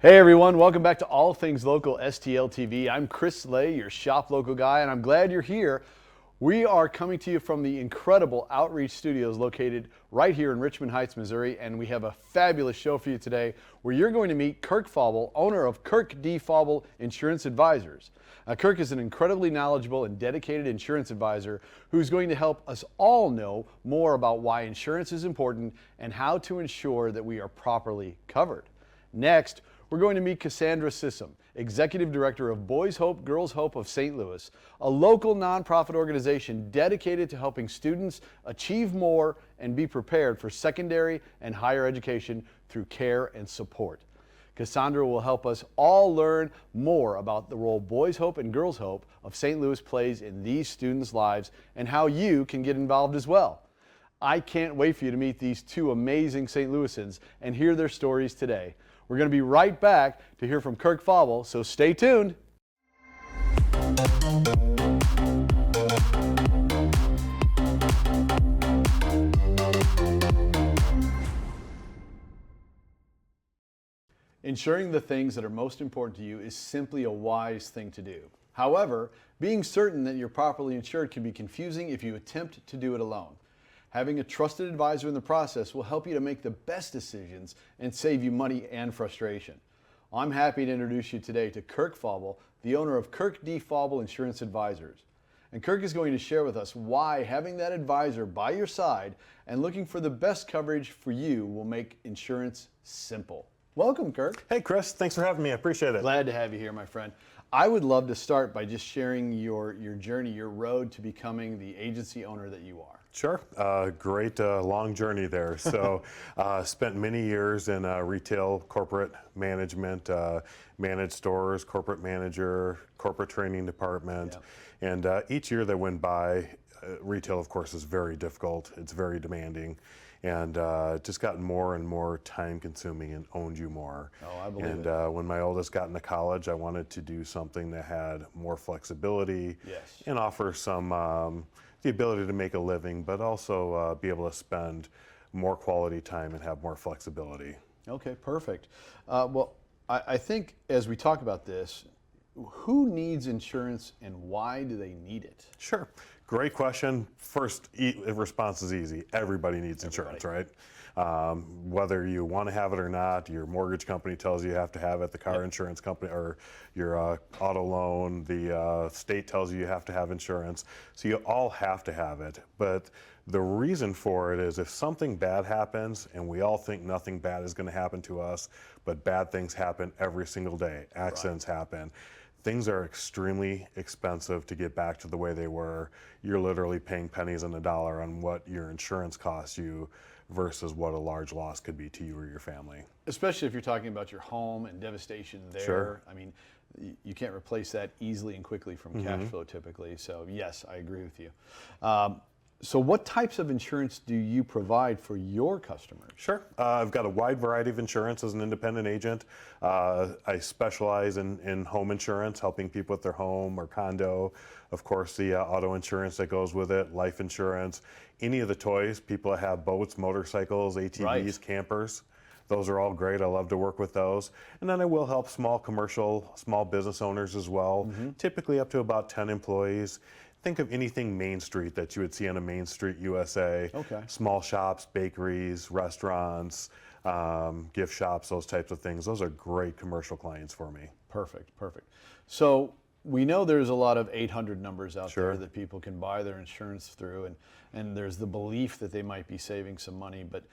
Hey everyone, welcome back to All Things Local STL TV. I'm Chris Lay, your shop local guy, and I'm glad you're here. We are coming to you from the incredible Outreach Studios located right here in Richmond Heights, Missouri, and we have a fabulous show for you today where you're going to meet Kirk Faubel, owner of Kirk Faubel Insurance Advisors. Kirk is an incredibly knowledgeable and dedicated insurance advisor who's going to help us all know more about why insurance is important and how to ensure that we are properly covered. Next, we're going to meet Cassandra Sissom, Executive Director of Boys Hope, Girls Hope of St. Louis, a local nonprofit organization dedicated to helping students achieve more and be prepared for secondary and higher education through care and support. Cassandra will help us all learn more about the role Boys Hope and Girls Hope of St. Louis plays in these students' lives and how you can get involved as well. I can't wait for you to meet these two amazing St. Louisans and hear their stories today. We're going to be right back to hear from Kirk Faubel, so stay tuned. Ensuring the things that are most important to you is simply a wise thing to do. However, being certain that you're properly insured can be confusing if you attempt to do it alone. Having a trusted advisor in the process will help you to make the best decisions and save you money and frustration. I'm happy to introduce you today to Kirk Faubel, the owner of Kirk Faubel Insurance Advisors. And Kirk is going to share with us why having that advisor by your side and looking for the best coverage for you will make insurance simple. Welcome, Kirk. Hey, Chris. Thanks for having me. I appreciate it. Glad to have you here, my friend. I would love to start by just sharing your journey, your road to becoming the agency owner that you are. Sure. Great long journey there. So spent many years in retail, corporate management, managed stores, corporate manager, corporate training department. Yeah. And each year that went by, retail, of course, is very difficult. It's very demanding. And just gotten more and more time consuming and owned you more. Oh, I believe it. And when my oldest got into college, I wanted to do something that had more flexibility. Yes. And offer some the ability to make a living, but also be able to spend more quality time and have more flexibility. Okay, perfect. Well, I think as we talk about this, who needs insurance and why do they need it? Sure. Great question. First, response is easy. Everybody needs insurance, right? Whether you want to have it or not, your mortgage company tells you have to have it, the car insurance company or your auto loan, the state tells you have to have insurance. So you all have to have it. But the reason for it is if something bad happens, and we all think nothing bad is going to happen to us, but bad things happen every single day. Accidents happen. Things are extremely expensive to get back to the way they were. You're literally paying pennies on the dollar on what your insurance costs you versus what a large loss could be to you or your family. Especially if you're talking about your home and devastation there. Sure. I mean, you can't replace that easily and quickly from cash flow typically. So yes, I agree with you. So what types of insurance do you provide for your customers? Sure. I've got a wide variety of insurance as an independent agent. I specialize in home insurance, helping people with their home or condo. Of course, the auto insurance that goes with it, life insurance, any of the toys. People that have boats, motorcycles, ATVs, campers. Those are all great. I love to work with those. And then I will help small commercial, small business owners as well, typically up to about 10 employees. Think of anything Main Street that you would see on a Main Street USA. Okay. Small shops, bakeries, restaurants, gift shops, those types of things. Those are great commercial clients for me. Perfect, perfect. So we know there's a lot of 800 numbers out Sure. there that people can buy their insurance through, and there's the belief that they might be saving some money. But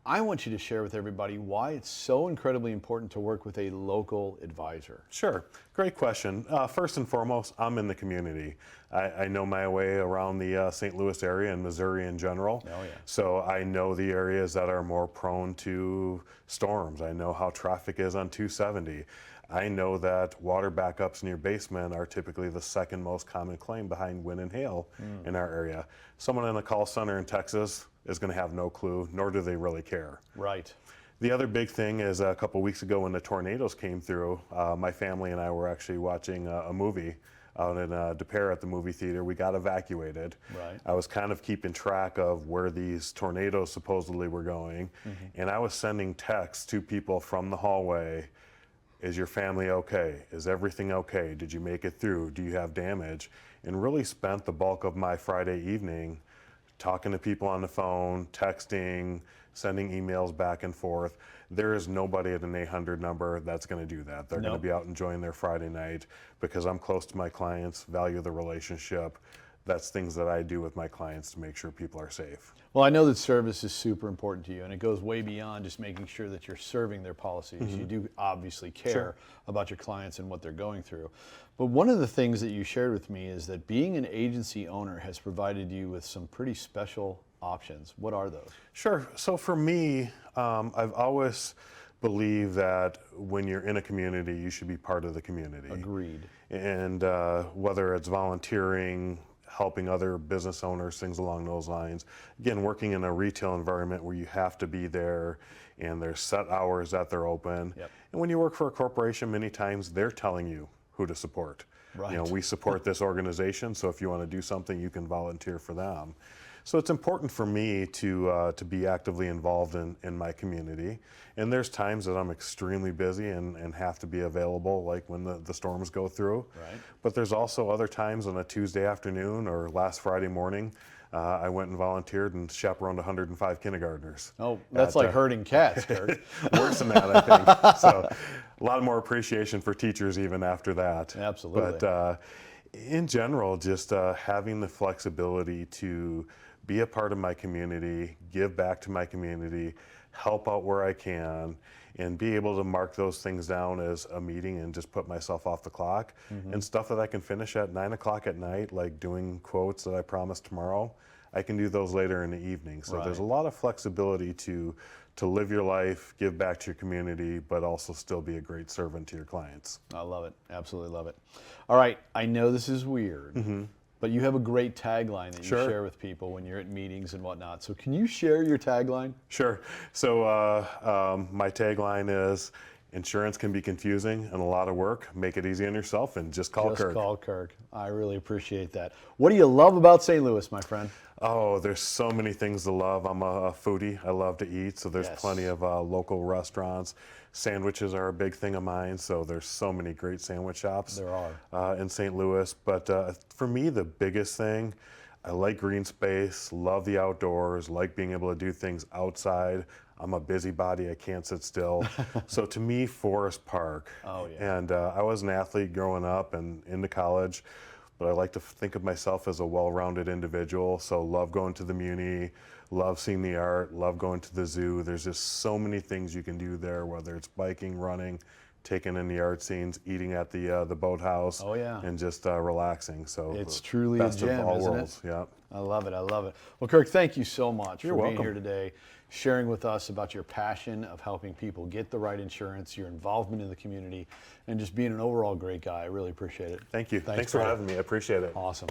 I want you to share with everybody why it's so incredibly important to work with a local advisor. Sure, great question. First and foremost, I'm in the community. I know my way around the St. Louis area and Missouri in general. Oh, yeah. So I know the areas that are more prone to storms. I know how traffic is on 270. I know that water backups in your basement are typically the second most common claim behind wind and hail in our area. Someone in a call center in Texas is going to have no clue, nor do they really care. Right. The other big thing is a couple weeks ago when the tornadoes came through, my family and I were actually watching a movie out in De Pere at the movie theater. We got evacuated. Right. I was kind of keeping track of where these tornadoes supposedly were going, and I was sending texts to people from the hallway Is your family okay? Is everything okay? Did you make it through? Do you have damage? And really spent the bulk of my Friday evening talking to people on the phone, texting, sending emails back and forth. There is nobody at an 800 number that's going to do that. They're going to be out enjoying their Friday night because I'm close to my clients, value the relationship. That's things that I do with my clients to make sure people are safe. Well, I know that service is super important to you, and it goes way beyond just making sure that you're serving their policies. You do obviously care about your clients and what they're going through. But one of the things that you shared with me is that being an agency owner has provided you with some pretty special options. What are those? Sure. So for me, I've always believed that when you're in a community, you should be part of the community. Agreed. And whether it's volunteering, helping other business owners, things along those lines. Again, working in a retail environment where you have to be there and there's set hours that they're open. And when you work for a corporation, many times they're telling you who to support. Right. You know, we support this organization, so if you want to do something, you can volunteer for them. So it's important for me to be actively involved in my community. And there's times that I'm extremely busy and have to be available, like when the storms go through. Right. But there's also other times on a Tuesday afternoon or last Friday morning, I went and volunteered and chaperoned 105 kindergartners. Oh, that's like herding cats, Kirk. Worse than that, I think. So a lot more appreciation for teachers even after that. Absolutely. But in general, just having the flexibility to be a part of my community, give back to my community, help out where I can, and be able to mark those things down as a meeting and just put myself off the clock. And stuff that I can finish at 9 o'clock at night, like doing quotes that I promised tomorrow, I can do those later in the evening. So there's a lot of flexibility to live your life, give back to your community, but also still be a great servant to your clients. I love it. Absolutely love it. All right. I know this is weird, but you have a great tagline that you share with people when you're at meetings and whatnot. So can you share your tagline? Sure. So my tagline is, insurance can be confusing and a lot of work. Make it easy on yourself and just call Kirk. Just call Kirk. I really appreciate that. What do you love about St. Louis, my friend? Oh, there's so many things to love. I'm a foodie. I love to eat, so there's plenty of local restaurants. Sandwiches are a big thing of mine, so there's so many great sandwich shops. There are. In St. Louis. But for me, the biggest thing, I like green space, love the outdoors, like being able to do things outside. I'm a busybody, I can't sit still. So to me, Forest Park. Oh, yeah. And I was an athlete growing up and into college, but I like to think of myself as a well-rounded individual. So love going to the Muni, love seeing the art, love going to the zoo. There's just so many things you can do there, whether it's biking, running, taking in the art scenes, eating at the boathouse, and just relaxing. So it's truly best a gem, of all isn't worlds. it? Yeah. I love it. I love it. Well, Kirk, thank you so much for being welcome. here today, sharing with us about your passion of helping people get the right insurance, your involvement in the community, and just being an overall great guy. I really appreciate it. Thank you. Thanks for having me. I appreciate it. Awesome.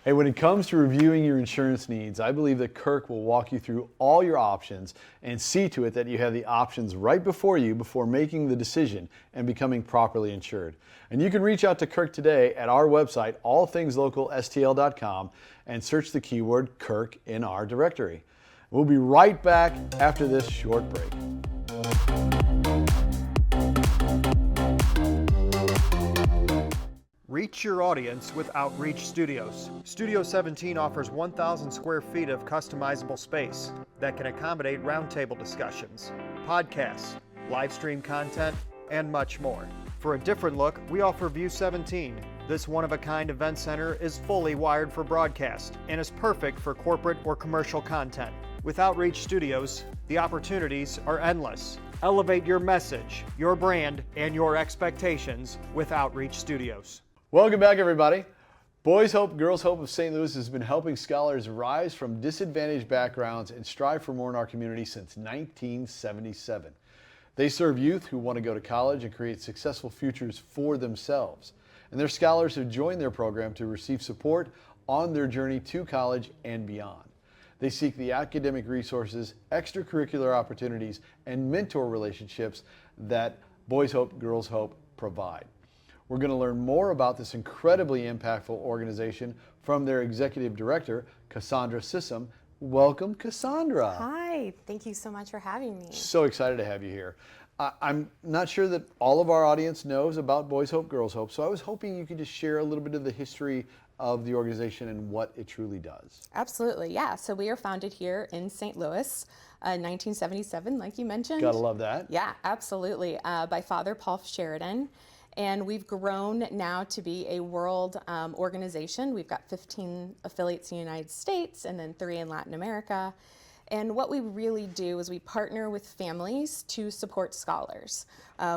Hey, when it comes to reviewing your insurance needs, I believe that Kirk will walk you through all your options and see to it that you have the options right before you before making the decision and becoming properly insured. And you can reach out to Kirk today at our website, allthingslocalstl.com, and search the keyword Kirk in our directory. We'll be right back after this short break. Reach your audience with Outreach Studios. Studio 17 offers 1,000 square feet of customizable space that can accommodate roundtable discussions, podcasts, live stream content, and much more. For a different look, we offer View 17. This one-of-a-kind event center is fully wired for broadcast and is perfect for corporate or commercial content. With Outreach Studios, the opportunities are endless. Elevate your message, your brand, and your expectations with Outreach Studios. Welcome back, everybody. Boys Hope, Girls Hope of St. Louis has been helping scholars rise from disadvantaged backgrounds and strive for more in our community since 1977. They serve youth who want to go to college and create successful futures for themselves. And their scholars have joined their program to receive support on their journey to college and beyond. They seek the academic resources, extracurricular opportunities, and mentor relationships that Boys Hope, Girls Hope provide. We're going to learn more about this incredibly impactful organization from their executive director, Cassandra Sissom. Welcome, Cassandra. Hi, thank you so much for having me. So excited to have you here. I'm not sure that all of our audience knows about Boys Hope, Girls Hope, so I was hoping you could just share a little bit of the history of the organization and what it truly does. Absolutely, yeah. So we are founded here in St. Louis, 1977, like you mentioned. Gotta love that. Yeah, absolutely, by Father Paul Sheridan. And we've grown now to be a world organization. We've got 15 affiliates in the United States and then 3 in Latin America. And what we really do is we partner with families to support scholars.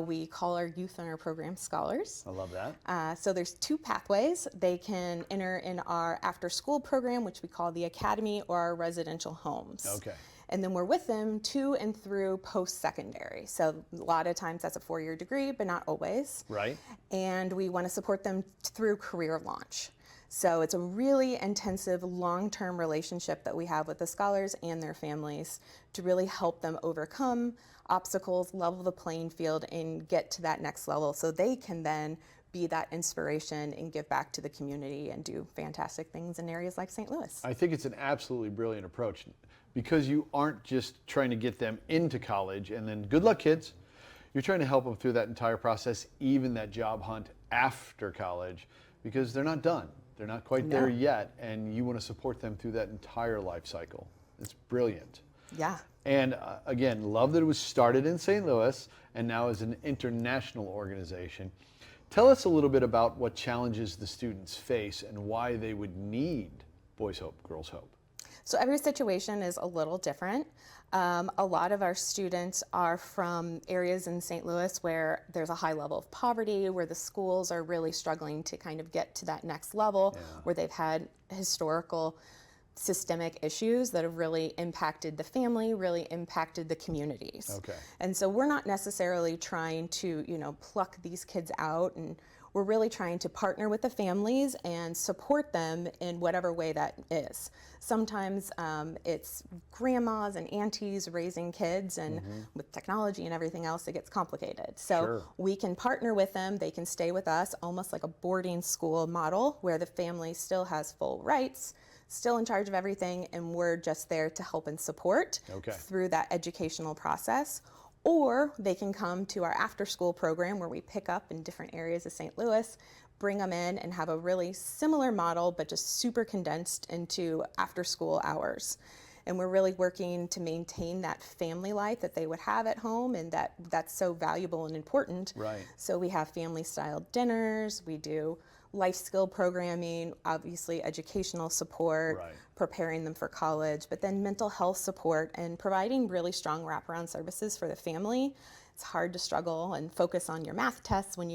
We call our youth in our program scholars. I love that. So there's 2 pathways. They can enter in our after-school program, which we call the Academy, or our residential homes. Okay. And then we're with them to and through post-secondary. So a lot of times that's a 4-year degree, but not always. Right. And we want to support them through career launch. So it's a really intensive long-term relationship that we have with the scholars and their families to really help them overcome obstacles, level the playing field, and get to that next level so they can then be that inspiration and give back to the community and do fantastic things in areas like St. Louis. I think it's an absolutely brilliant approach because you aren't just trying to get them into college and then good luck, kids. You're trying to help them through that entire process, even that job hunt after college, because they're not done. They're not quite there yet, and you want to support them through that entire life cycle. It's brilliant. Yeah. And again, love that it was started in St. Louis and now is an international organization. Tell us a little bit about what challenges the students face and why they would need Boys Hope, Girls Hope. So every situation is a little different. A lot of our students are from areas in St. Louis where there's a high level of poverty, where the schools are really struggling to kind of get to that next level, where they've had historical systemic issues that have really impacted the family, really impacted the communities. Okay. And so we're not necessarily trying to, pluck these kids out, and we're really trying to partner with the families and support them in whatever way that is. Sometimes it's grandmas and aunties raising kids, and with technology and everything else, it gets complicated. So we can partner with them. They can stay with us, almost like a boarding school model where the family still has full rights, still in charge of everything, and we're just there to help and support through that educational process. Or they can come to our after-school program where we pick up in different areas of St. Louis, bring them in, and have a really similar model, but just super condensed into after-school hours. And we're really working to maintain that family life that they would have at home, and that's so valuable and important. Right. So we have family-style dinners, we do life skill programming, obviously educational support, preparing them for college, but then mental health support and providing really strong wraparound services for the family. It's hard to struggle and focus on your math tests when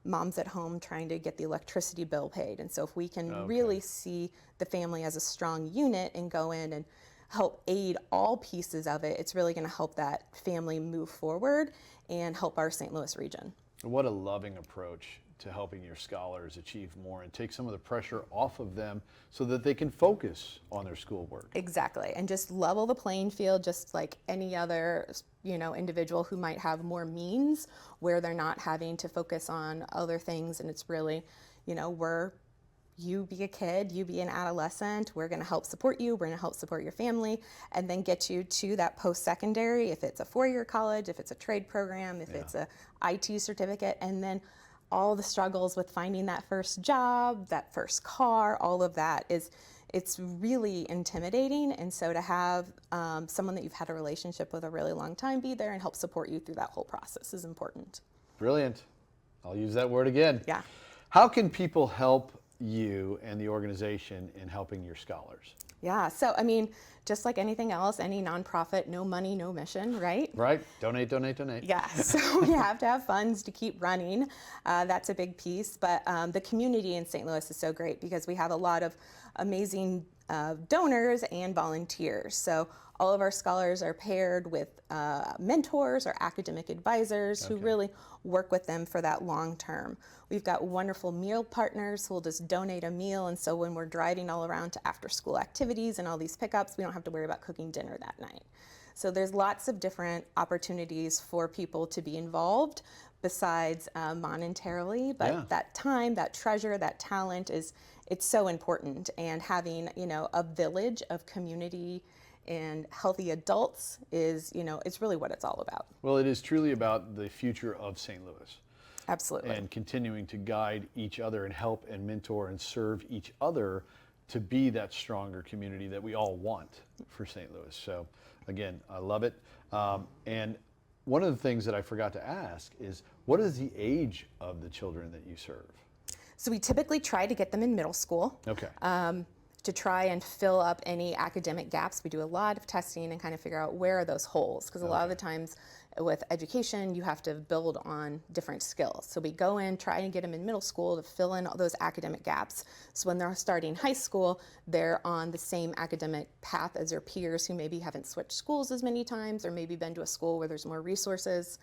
mom's at home trying to get the electricity bill paid. And so if we can really see the family as a strong unit and go in and help aid all pieces of it, it's really going to help that family move forward and help our St. Louis region. What a loving approach to helping your scholars achieve more and take some of the pressure off of them so that they can focus on their schoolwork. Exactly, and just level the playing field just like any other individual who might have more means, where they're not having to focus on other things, and it's really, you be a kid, you be an adolescent, we're going to help support you, we're going to help support your family, and then get you to that post-secondary, if it's a 4-year college, if it's a trade program, if it's a IT certificate, and then all the struggles with finding that first job, that first car, all of that it's really intimidating. And so to have someone that you've had a relationship with a really long time be there and help support you through that whole process is important. Brilliant. I'll use that word again. Yeah. How can people help you and the organization in helping your scholars? Yeah, so just like anything else, any nonprofit, no money, no mission, right? Right. Donate, donate, donate. Yeah, so we have to have funds to keep running. That's a big piece, but the community in St. Louis is so great because we have a lot of amazing donors and volunteers. So all of our scholars are paired with mentors or academic advisors who really work with them for that long term. We've got wonderful meal partners who will just donate a meal, and so when we're driving all around to after school activities and all these pickups, we don't have to worry about cooking dinner that night. So there's lots of different opportunities for people to be involved besides monetarily, but that time, that treasure, that talent it's so important. And having a village of community and healthy adults is, it's really what it's all about. Well, it is truly about the future of St. Louis. Absolutely. And continuing to guide each other and help and mentor and serve each other to be that stronger community that we all want for St. Louis. So again, I love it. And one of the things that I forgot to ask is, what is the age of the children that you serve? So we typically try to get them in middle school. Okay. To try and fill up any academic gaps. We do a lot of testing and kind of figure out where are those holes, because a lot of the times with education you have to build on different skills. So we go in, try and get them in middle school to fill in all those academic gaps. So when they're starting high school, they're on the same academic path as their peers who maybe haven't switched schools as many times or maybe been to a school where there's more resources.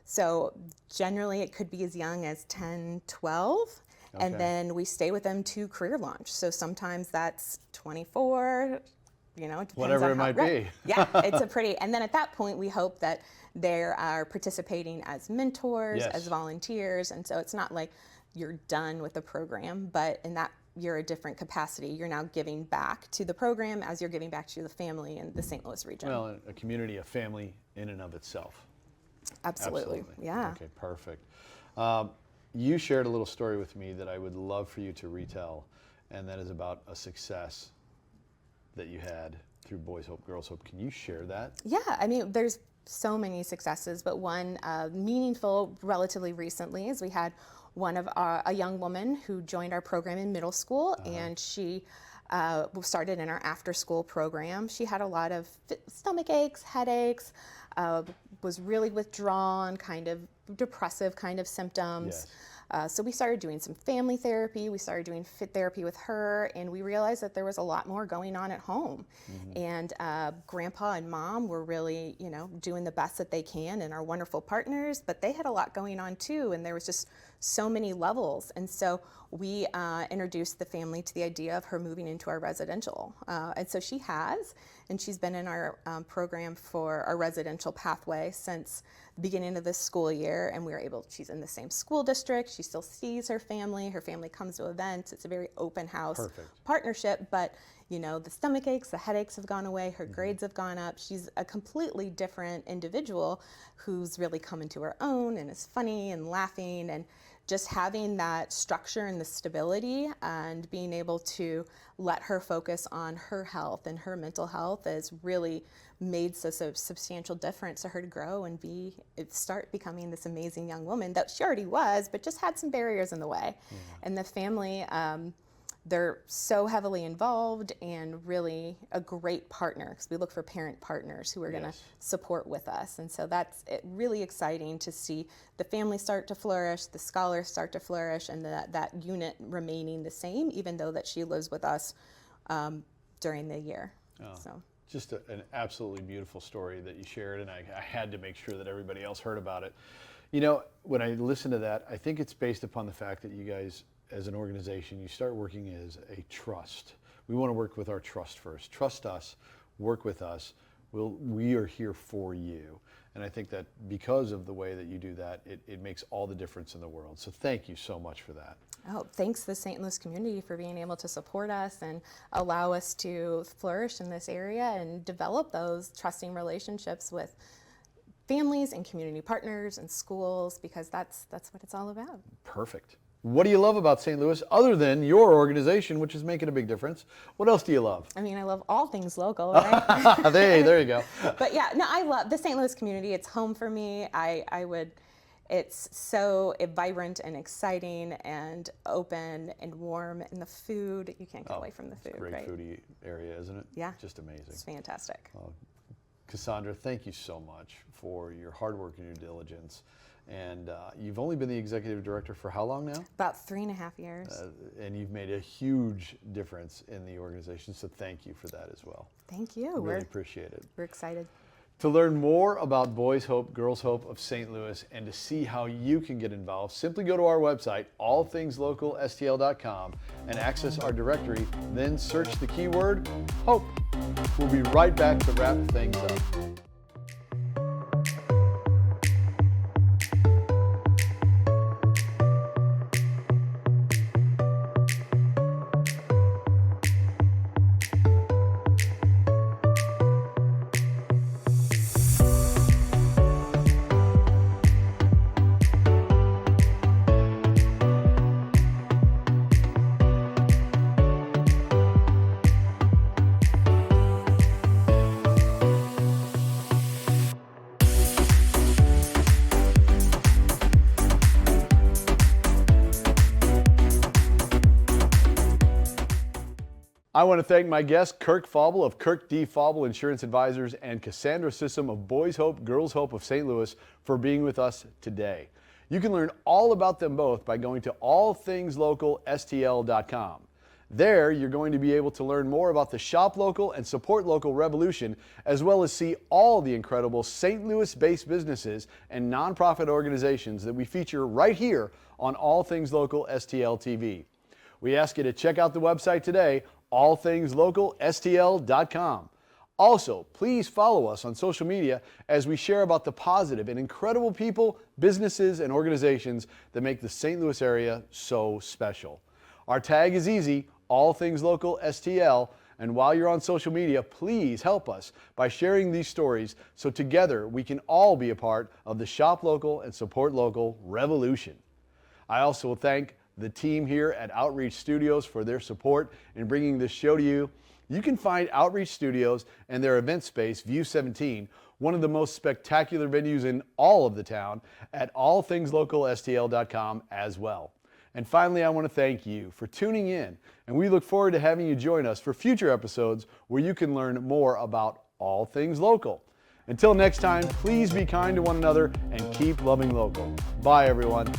So generally it could be as young as 10, 12. And then we stay with them to career launch. So sometimes that's 24, it depends Whatever on it might be. Yeah, it's and then at that point we hope that they are participating as mentors, Yes. as volunteers. And so it's not like you're done with the program, but in that you're a different capacity. You're now giving back to the program as you're giving back to the family in the St. Louis region. Well, a community, a family in and of itself. Absolutely. Yeah. Okay, perfect. You shared a little story with me that I would love for you to retell, and that is about a success that you had through Boys Hope, Girls Hope. Can you share that? Yeah, I mean, there's so many successes, but one meaningful relatively recently is we had a young woman who joined our program in middle school, and she started in our after-school program. She had a lot of stomach aches, headaches, was really withdrawn, kind of depressive kind of symptoms. Yes. So we started doing some family therapy. We started doing fit therapy with her, and we realized that there was a lot more going on at home. And Grandpa and Mom were really, doing the best that they can and are wonderful partners, but they had a lot going on too, and there was just so many levels. And so we introduced the family to the idea of her moving into our residential. And so she has, and she's been in our program for our residential pathway since the beginning of this school year, and she's in the same school district. She still sees her family comes to events. It's a very open house partnership, but the stomach aches, the headaches have gone away, her grades have gone up. She's a completely different individual who's really come into her own and is funny and laughing, and just having that structure and the stability and being able to let her focus on her health and her mental health has really made such a substantial difference to her to grow and start becoming this amazing young woman that she already was, but just had some barriers in the way. And the family, they're so heavily involved and really a great partner, because we look for parent partners who are going to support with us. And so that's really exciting to see the family start to flourish, the scholars start to flourish, and that unit remaining the same, even though that she lives with us during the year. So. Just an absolutely beautiful story that you shared, and I had to make sure that everybody else heard about it. When I listen to that, I think it's based upon the fact that you guys, as an organization, you start working as a trust. We want to work with our trust first. Trust us, work with us. We are here for you. And I think that because of the way that you do that, it makes all the difference in the world. So thank you so much for that. Oh, thanks to the St. Louis community for being able to support us and allow us to flourish in this area and develop those trusting relationships with families and community partners and schools, because that's what it's all about. Perfect. What do you love about St. Louis other than your organization, which is making a big difference? What else do you love? I mean, I love all things local, right? There you go. But yeah, no, I love the St. Louis community. It's home for me. It's so vibrant and exciting and open and warm, and the food, you can't get away from the food, Great right? foodie area, isn't it? Yeah. Just amazing. It's fantastic. Cassandra, thank you so much for your hard work and your diligence. And you've only been the executive director for how long now? About 3.5 years. And you've made a huge difference in the organization, so thank you for that as well. Thank you. Really appreciate it. We're excited. To learn more about Boys Hope, Girls Hope of St. Louis, and to see how you can get involved, simply go to our website, allthingslocalstl.com, and access our directory, then search the keyword HOPE. We'll be right back to wrap things up. I want to thank my guests, Kirk Faubel of Kirk D. Faubel Insurance Advisors and Cassandra Sissom of Boys Hope, Girls Hope of St. Louis for being with us today. You can learn all about them both by going to allthingslocalstl.com. There, you're going to be able to learn more about the Shop Local and Support Local revolution, as well as see all the incredible St. Louis-based businesses and nonprofit organizations that we feature right here on All Things Local STL TV. We ask you to check out the website today, allthingslocalstl.com. Also, please follow us on social media as we share about the positive and incredible people, businesses, and organizations that make the St. Louis area so special. Our tag is easy, All Things Local STL, and while you're on social media, please help us by sharing these stories so together we can all be a part of the Shop Local and Support Local revolution. I also will thank the team here at Outreach Studios for their support in bringing this show to you. You can find Outreach Studios and their event space, View 17, one of the most spectacular venues in all of the town, at allthingslocalstl.com as well. And finally, I want to thank you for tuning in, and we look forward to having you join us for future episodes where you can learn more about all things local. Until next time, please be kind to one another and keep loving local. Bye, everyone.